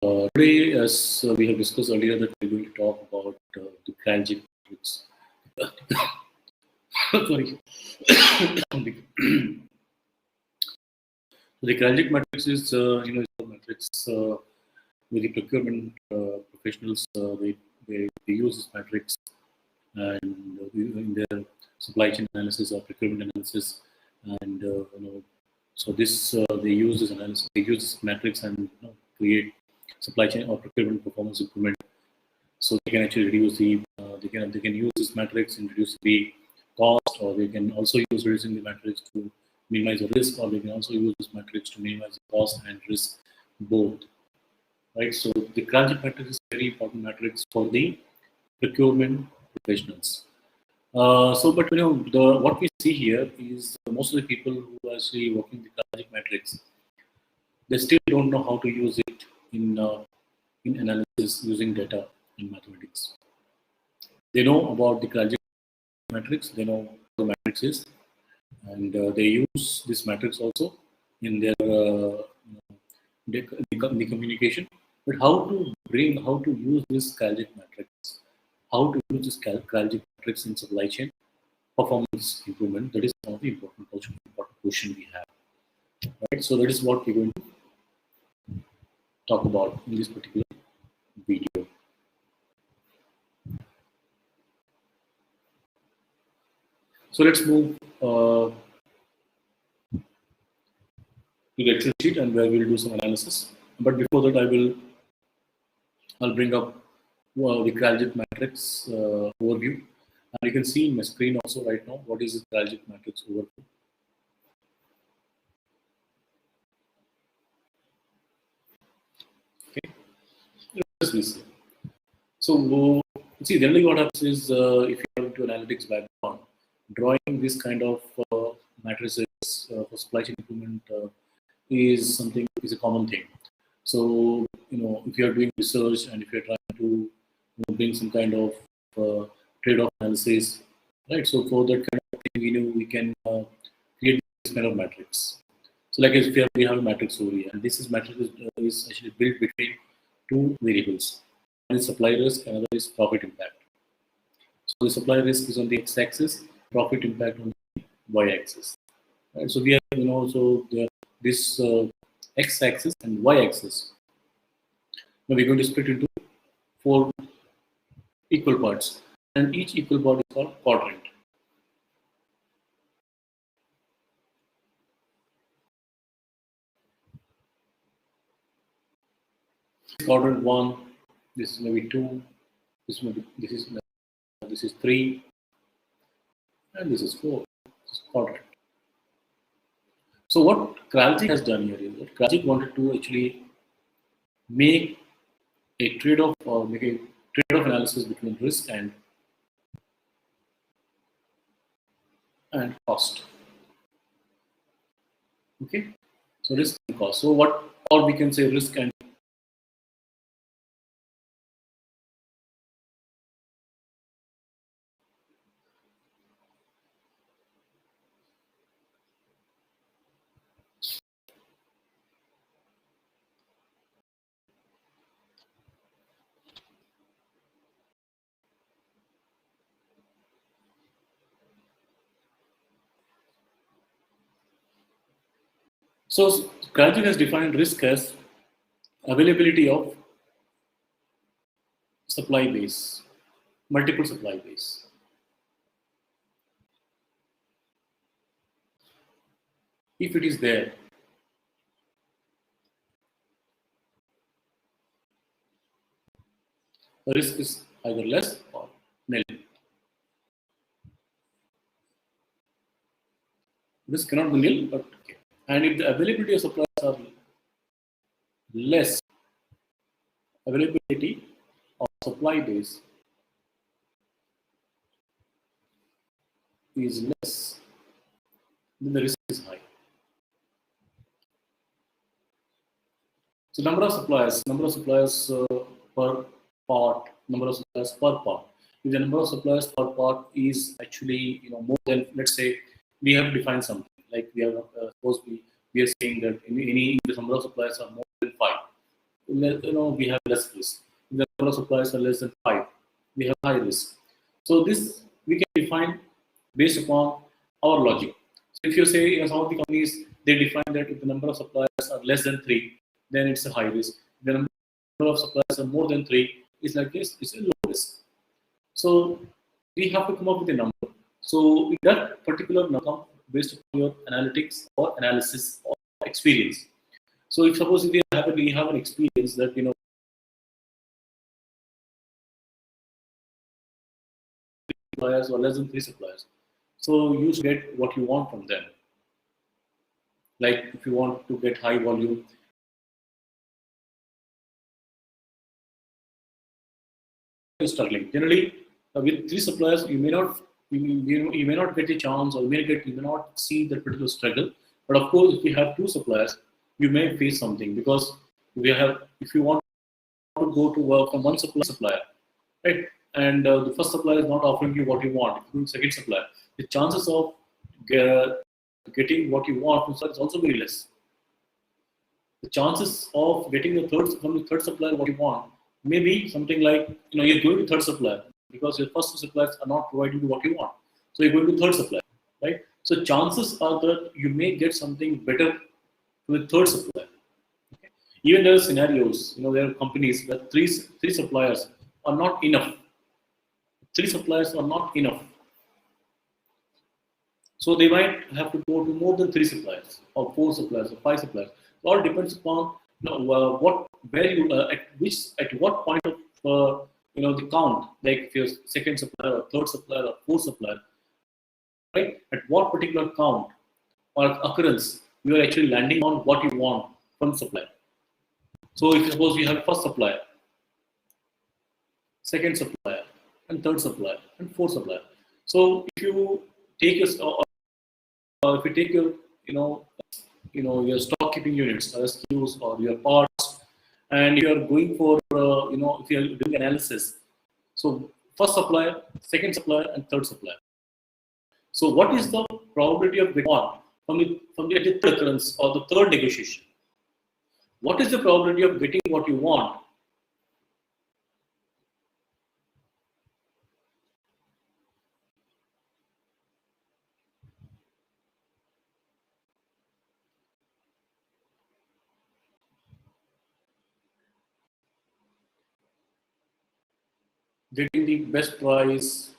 Today, as we have discussed earlier, that we're going to talk about the Kraljic matrix. Sorry. The Kraljic matrix is, is a matrix where the procurement professionals they use this matrix and in their supply chain analysis or procurement analysis, and so this they use this analysis, they use this matrix and create supply chain or procurement performance improvement. So they can actually reduce the they can use this matrix and reduce the cost, or they can also use reducing the matrix to minimize the risk, or they can also use this matrix to minimize the cost and risk both. Right. So the Kraljic matrix is a very important matrix for the procurement professionals. But what we see here is most of the people who are actually working the Kraljic matrix, they still don't know how to use it in analysis using data in mathematics. They know about the Kraljic matrix, they know what the matrix is, and they use this matrix also in their the communication. But how to use this Kraljic matrix, how to use this Kraljic matrix in supply chain performance improvement, that is one of the important question we have. Right, so that is what we're going to talk about in this particular video. So let's move to the Excel sheet, and where we'll do some analysis. But before that, I'll bring up the Kraljic matrix overview, and you can see in my screen also right now what is the Kraljic matrix overview. Okay, let's listen. So see, generally what happens is if you are into analytics background, drawing this kind of matrices for supply chain improvement is a common thing. So if you are doing research and if you are trying to bring some kind of trade-off analysis, right? So for that kind of thing, we can create this kind of matrix. So like if we have a matrix over here, and this matrix is actually built between two variables. One is supply risk, another is profit impact. So the supply risk is on the x-axis, profit impact on the y-axis. Right? So we have so this x-axis and y-axis. Now we're going to split into 4 equal parts, and each equal part is called quadrant. Quadrant 1, this is maybe 2, this is 3, and this is 4. This is quadrant. So what Kraljic has done here is that Kraljic wanted to actually make a trade-off or make a trade-off analysis between risk and cost. Okay, so risk and cost. So or we can say risk and so Kraljic has defined risk as availability of supply base, multiple supply base. If it is there, the risk is either less or nil. Risk cannot be nil, but okay. And if the availability of supplies are less, availability of supply base is less, then the risk is high. So number of suppliers per part, number of suppliers per part. If the number of suppliers per part is actually more than, let's say, we have defined something like we have suppose we are saying that in the number of suppliers are more than 5. we have less risk. If the number of suppliers are less than 5, we have high risk. So this we can define based upon our logic. So if you say, some of the companies, they define that if the number of suppliers are less than 3, then it's a high risk. If the number of suppliers are more than 3, it's like this, it's a low risk. So we have to come up with a number. So that particular number based on your analytics or analysis or experience. So if suppose we have an experience that suppliers or less than 3 suppliers, so you should get what you want from them. Like if you want to get high volume, you're struggling. Generally, with 3 suppliers, you may not get a chance, or you may not see that particular struggle. But of course, if you have 2 suppliers, you may face something, because if you want to go to work from one supplier, right? And the first supplier is not offering you what you want. If you second supplier, the chances of getting what you want from supplier is also very less. The chances of getting from the third supplier what you want may be something like, you're going to third supplier because your first 2 suppliers are not providing you what you want. So you're going to third supplier, right? So chances are that you may get something better with third supplier. Okay? Even there are scenarios, there are companies where three suppliers are not enough. 3 suppliers are not enough. So they might have to go to more than 3 suppliers, or 4 suppliers, or 5 suppliers. It all depends upon at what point of the count, like if you're second supplier or third supplier or fourth supplier, right? At what particular count or occurrence you are actually landing on what you want from supplier. So if suppose you have first supplier, second supplier, and third supplier, and fourth supplier. So if you take your stock keeping units, or SKUs, or your parts, and you are going for if you are doing analysis, so first supplier, second supplier, and third supplier. So what is the probability of getting on from the third occurrence or the third negotiation? What is the probability of getting what you want? Getting the best price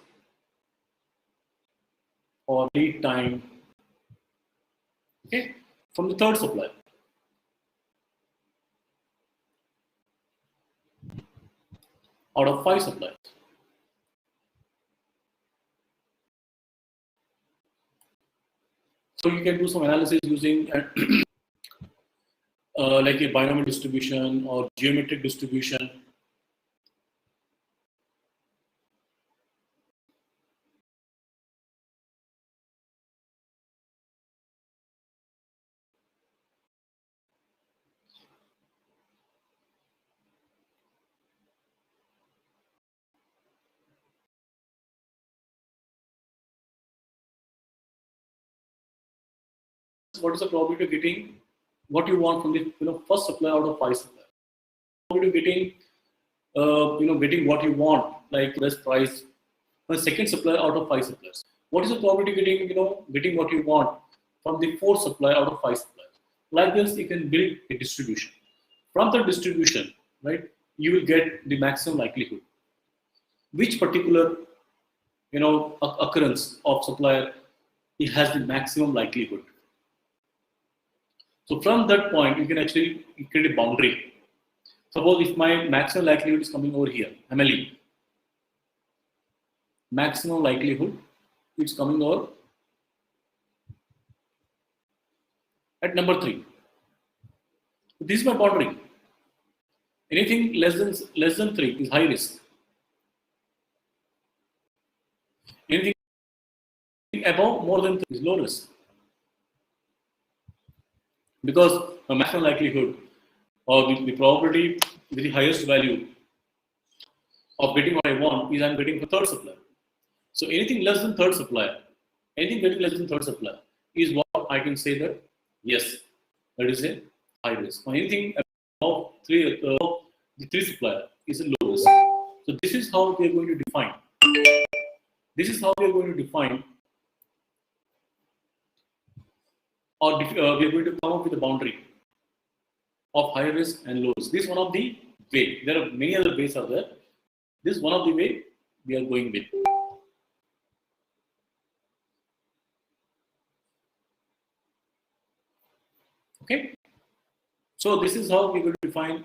or lead time, okay, from the third supplier. Out of 5 suppliers. So you can do some analysis using like a binomial distribution or geometric distribution. What is the probability of getting what you want from the first supplier out of 5 suppliers? Probability of getting what you want, like best price, from the second supplier out of 5 suppliers. What is the probability of getting what you want from the 4th supplier out of 5 suppliers? Like this, you can build a distribution. From the distribution, right, you will get the maximum likelihood. Which particular occurrence of supplier, it has the maximum likelihood. So from that point, you can actually create a boundary. Suppose if my maximum likelihood is coming over here, MLE, maximum likelihood it's coming over at number 3. This is my boundary. Anything less than 3 is high risk. Anything above more than 3 is low risk. Because the maximum likelihood, or the probability with the highest value of getting what I want, is I'm getting the third supplier. So anything less than third supplier, anything getting less than third supplier is what I can say that yes, that is a high risk. Or anything above the three supplier is a low risk. So this is how we are going to define. This is how we are going to define, or we are going to come up with a boundary of high risk and low risk. This is one of the way. There are many other ways out there. This is one of the way we are going with. Okay. So this is how we will define.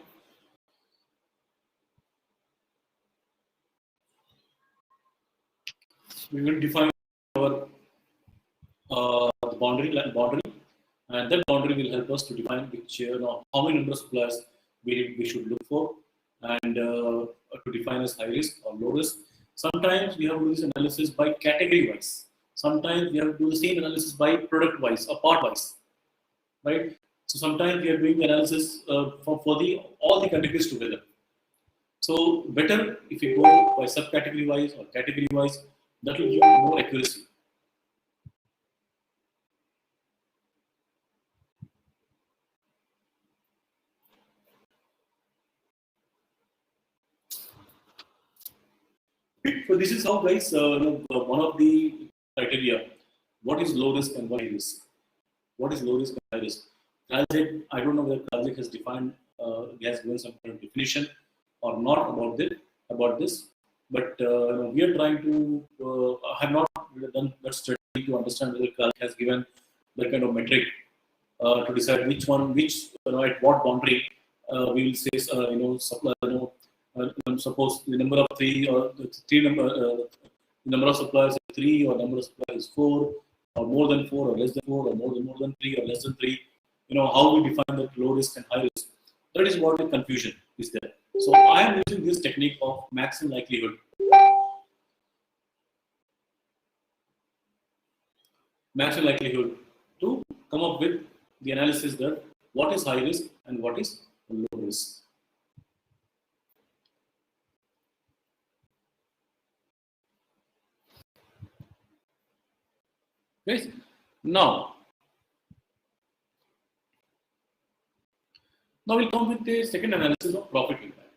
We will define our boundary, and that boundary will help us to define which how many number of suppliers we should look for, and to define as high risk or low risk. Sometimes we have to do this analysis by category wise. Sometimes we have to do the same analysis by product wise or part wise, right? So sometimes we are doing the analysis for all the categories together. So better if you go by subcategory wise or category wise, that will give you more accuracy. So this is how, guys, one of the criteria, what is low risk and what is high risk. What is low risk and high risk? Kraljic, I don't know whether Kraljic has defined, he has given some kind of definition or not about this, but we are trying to, have not done that study to understand whether Kraljic has given that kind of metric to decide which at what boundary we will say, supply, suppose the number of three or the number of suppliers is 3 or number of suppliers is 4 or more than 4 or less than 4 or more than 3 or less than 3. How we define that low risk and high risk. That is what the confusion is there. So I am using this technique of maximum likelihood. Maximum likelihood to come up with the analysis that what is high risk and what is low risk. Okay. Now we'll come with the second analysis of profit impact.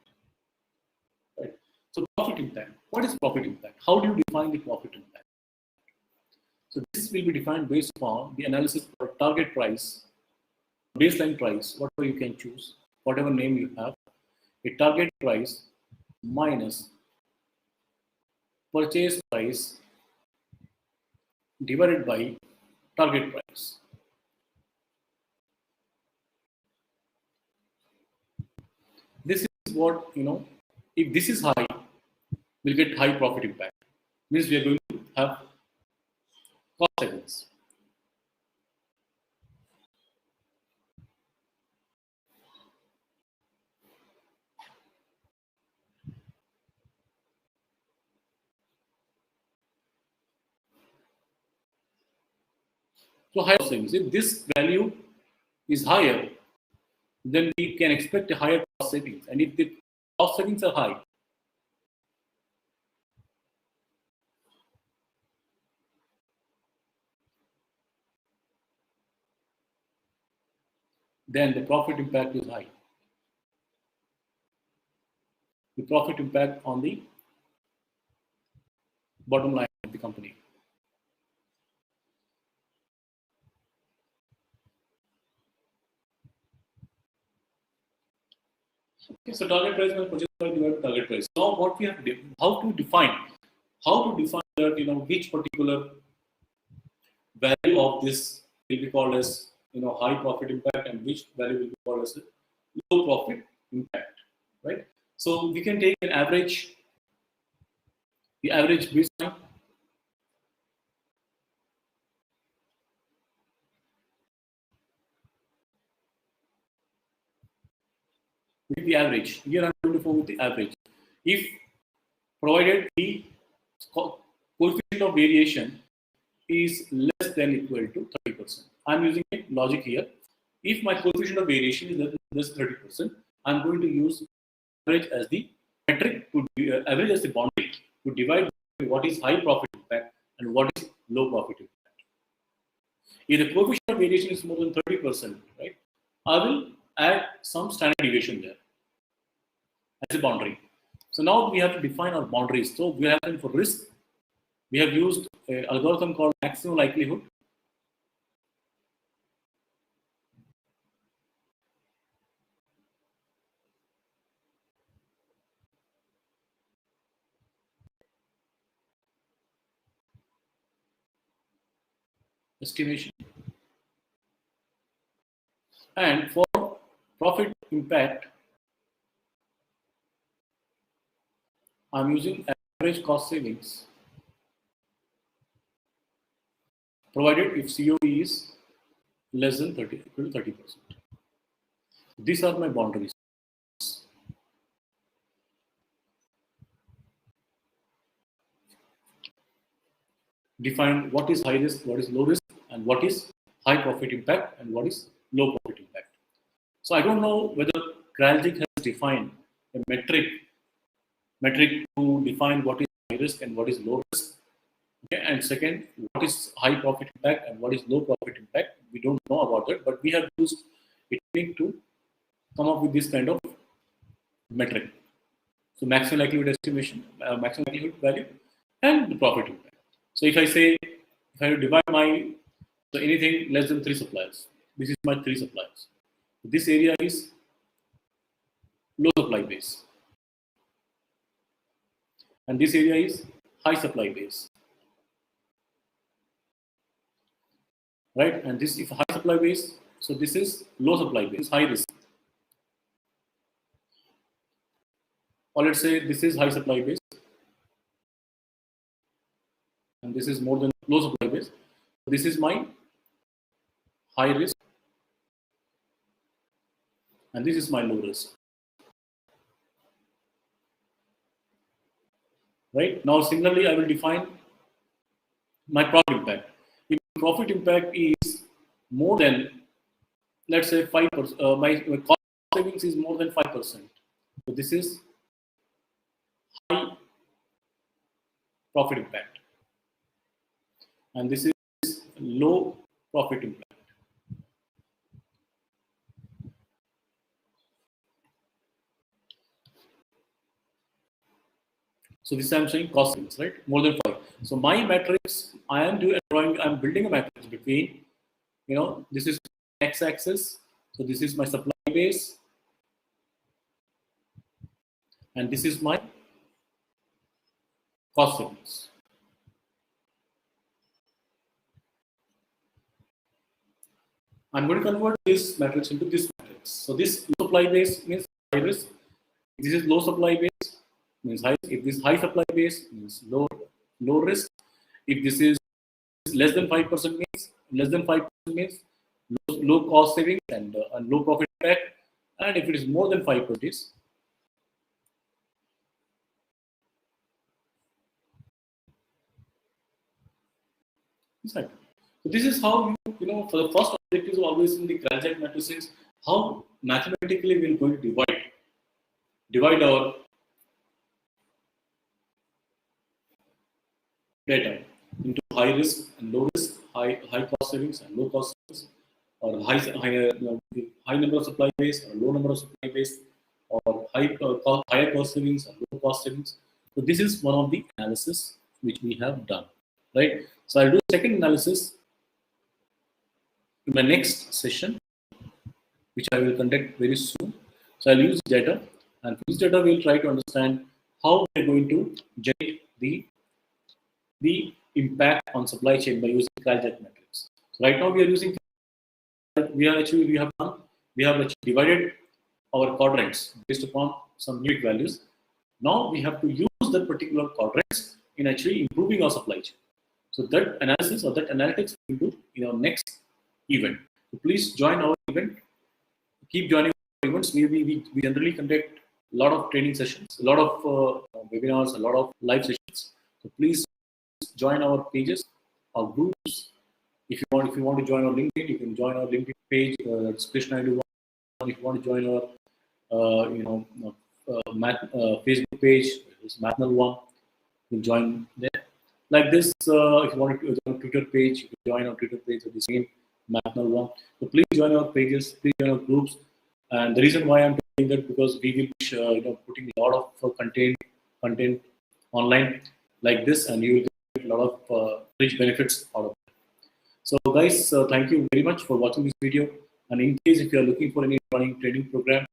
Right. So profit impact. What is profit impact? How do you define the profit impact? So this will be defined based upon the analysis for target price, baseline price, whatever you can choose, whatever name you have, a target price minus purchase price divided by target price. This is what, if this is high, we'll get high profit impact. Means we are going to have cost savings. So higher cost savings. If this value is higher, then we can expect a higher cost savings. And if the cost savings are high, then the profit impact is high. The profit impact on the bottom line of the company. Okay, so target price minus purchase price divided by target price. Now, what we have to how to define that which particular value of this will be called as high profit impact and which value will be called as low profit impact, right? So we can take an average, the average baseline. With the average, here I'm going to go with the average. If provided the coefficient of variation is less than equal to 30%, I'm using a logic here. If my coefficient of variation is less than 30%, I'm going to use average as the metric to average as the boundary to divide what is high profit impact and what is low profit impact. If the coefficient of variation is more than 30%, right, I will add some standard deviation there. as a boundary. So now we have to define our boundaries. So we have for risk, we have used an algorithm called maximum likelihood. Estimation. And for profit impact, I'm using average cost savings, provided if COE is less than 30, equal to 30%. These are my boundaries. Define what is high risk, what is low risk, and what is high profit impact, and what is low profit impact. So I don't know whether Kraljic has defined a metric to define what is high risk and what is low risk. Okay, and second, what is high profit impact and what is low profit impact. We don't know about it, but we have used it to come up with this kind of metric. So maximum likelihood estimation, maximum likelihood value, and the profit impact. So if I say, if I divide my, so anything less than 3 suppliers, this is my 3 suppliers. This area is low supply base. And this area is high supply base. Right? And this, if high supply base, so this is low supply base, high risk. Or let's say this is high supply base. And this is more than low supply base. This is my high risk. And this is my low risk. Right? Now, similarly, I will define my profit impact. If profit impact is more than, let's say 5%, my cost savings is more than 5%. So this is high profit impact. And this is low profit impact. So this I'm saying cost savings, right? More than 5. So my matrix, I'm building a matrix between, this is x-axis. So this is my supply base. And this is my cost savings. I'm going to convert this matrix into this matrix. So this supply base means high risk. This is low supply base means high. If this high supply base means low risk. If this is less than 5% means low cost savings and low profit impact. And if it is more than 5%, is exactly. So this is how for the first objectives always in the Kraljic matrices, how mathematically we are going to divide our data into high risk and low risk, high cost savings and low cost savings, or high number of supply base or low number of supply base, or higher cost savings or low cost savings. So this is one of the analysis which we have done, right? So I'll do a second analysis in my next session, which I will conduct very soon. So I'll use data, and from this data we'll try to understand how we're going to generate the impact on supply chain by using Kraljic metrics. So right now we are using, we have actually divided our quadrants based upon some unique values. Now we have to use that particular quadrants in actually improving our supply chain. So that analysis or that analytics we will do in our next event. So please join our event. Keep joining our events. We generally conduct a lot of training sessions, a lot of webinars, a lot of live sessions. So please join our pages, our groups. If you want to join our LinkedIn, you can join our LinkedIn page. That's Krishna Idu. If you want to join our Facebook page, it's Mathnal One. You join there. Like this, if you want to join our Twitter page, you can join our Twitter page at the same Mathnal One. So please join our pages, please join our groups. And the reason why I'm doing that because we will be putting a lot of content online like this, and you will get a lot of rich benefits out of it. So guys, thank you very much for watching this video. And in case if you are looking for any running training program,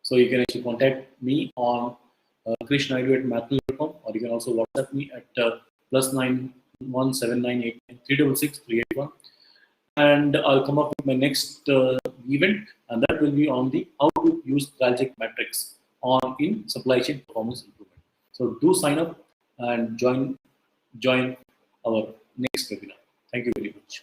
so you can actually contact me on krishnaidu@mathil.com, or you can also WhatsApp me at +917988366381, and I'll come up with my next event, and that will be on the how to use Kraljic matrix on in supply chain performance improvement. So do sign up and join our next webinar. Thank you very much.